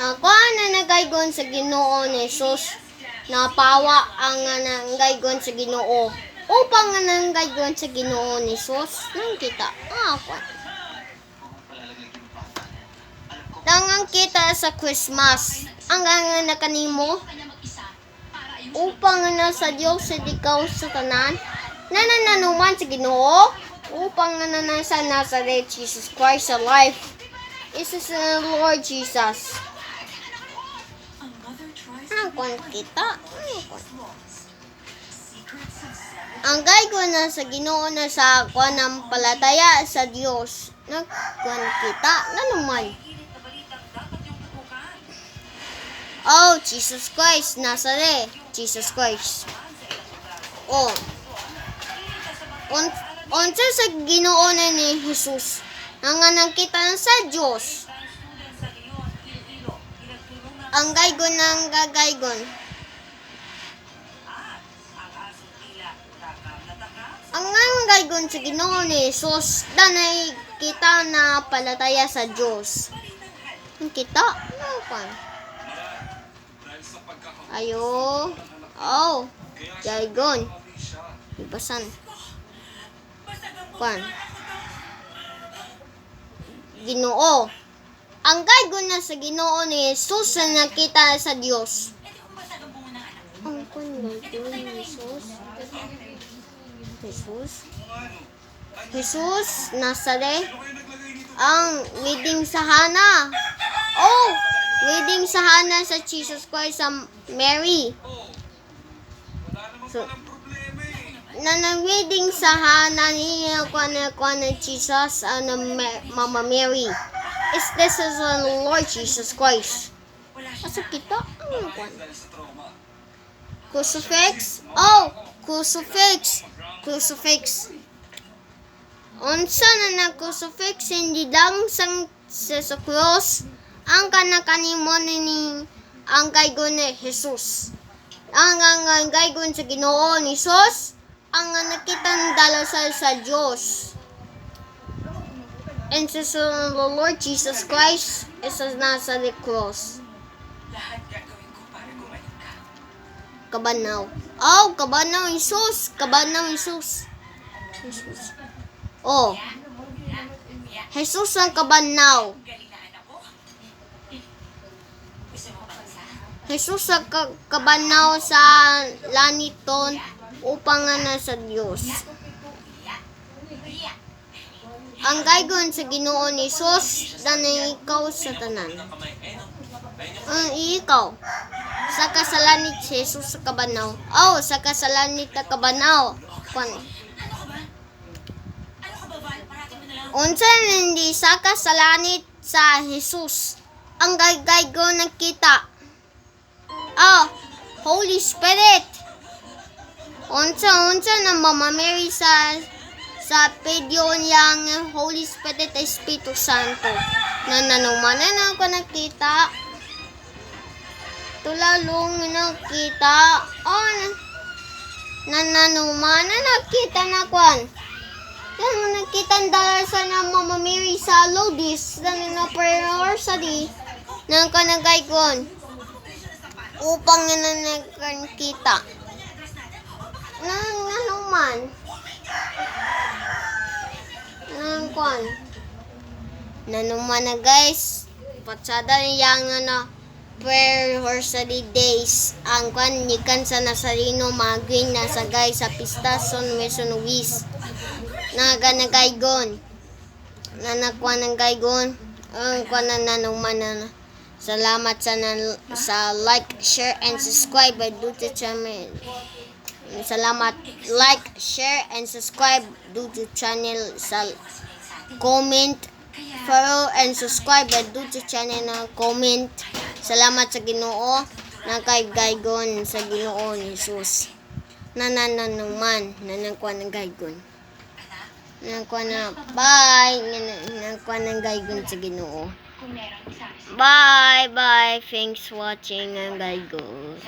Ako na nagaygon sa Ginoo ni Jesus. Napawa ang nangaygon sa Ginoo. Upang nga nangaygon sa Ginoo ni Jesus. Nang kita. Ako. Tangang kita sa Christmas. Ang nga nakanimo. Upang nga nasa Diyos sa ikaw sa tanan. Nanananuman sa Ginoo. Upang nga nasa Nazareth Jesus Christ sa life. Isa sa Lord Jesus. Angkon kita. Ang gaygon na sa Ginoo na sa pananampalataya sa Dios. Nagkuan kita na naman. Oh, Jesus Christ, Nazareth. Jesus Christ. Oh. Unsa sa Ginoo na ni Jesus. Ang nakita sa Dios. Ang gaygon ng gagaygon. Ang gaygon sa Ginoo ni Jesus, danay kita na palataya sa Dios. Ang kita, ano ayo. Oh, gaygon. Ibasan. Pan. Ginoo. Ang gaygon na sa Ginoo ni Jesus na nakita sa Dios. Ang gaygon ni Jesus. Jesus, Nazareth. Ang wedding sa Hana. Oh, wedding sa Hana sa Jesus Christ sa Mary. So, wedding sa Hana niya kuan Jesus Mama Mary. This is the Lord Jesus Christ. Asa kita? Ano kuan? Crucifix? Oh, crucifix. Crucifix. Unsa na crucifix hindi lang sa cross ang kanimo ni ang gaygon ni Jesus. Ang gaygon sa Ginoo ni Jesus ang nakitang dalasal sa Dios. And so the Lord Jesus Christ is nasa the cross. Kabanaw. Oh, kabanaw Jesus. Kabanaw Jesus. Jesus. Oh. Jesus ang kabanaw. Jesus ang kabanaw sa laniton upang nga sa Dios. Ang gaygon sa Ginoo ni Jesus, danay ikaw sa tanan. Ikaw. Sa kasalanit si Jesus sa kabanaw. Oh, sa kasalanit na kabanaw. Unsa hindi sa kasalanit sa Jesus. Ang gaygon nakita. Oh, Holy Spirit. Unsa na Mama Mary sa pedyo niyang Holy Spirit Espiritu Santo. Nananumanan ako nakita. Tulalong nakita. Oh, nananumanan nakita na kwan. Yan nakita ang dalasan ng Mama Mary sa Lodis. Na prayer sa di. Nang kanagaygon. Upang nakita. Nanuman. Kwan. Nanuman na guys. Patsada niyang prayer sa days. Ang kwan nikan sa Nazareno maging nasa guys sa pista son Luis. Naganagaygon. Nanakwan ng gaygon. Ang kwan na nanuman na. Salamat sa like, share, and subscribe by Duty Channel. Salamat like, share, and subscribe Duty Channel sa comment, follow, and subscribe by Duty Channel na comment. Salamat sa Ginoo na kay gaygon sa Ginoo ni Jesus. Nanananuman nanangkuan ng gaygon. Nanangkuan na bye nanangkuan ng gaygon sa Ginoo. Bye. Thanks for watching ang gaygon.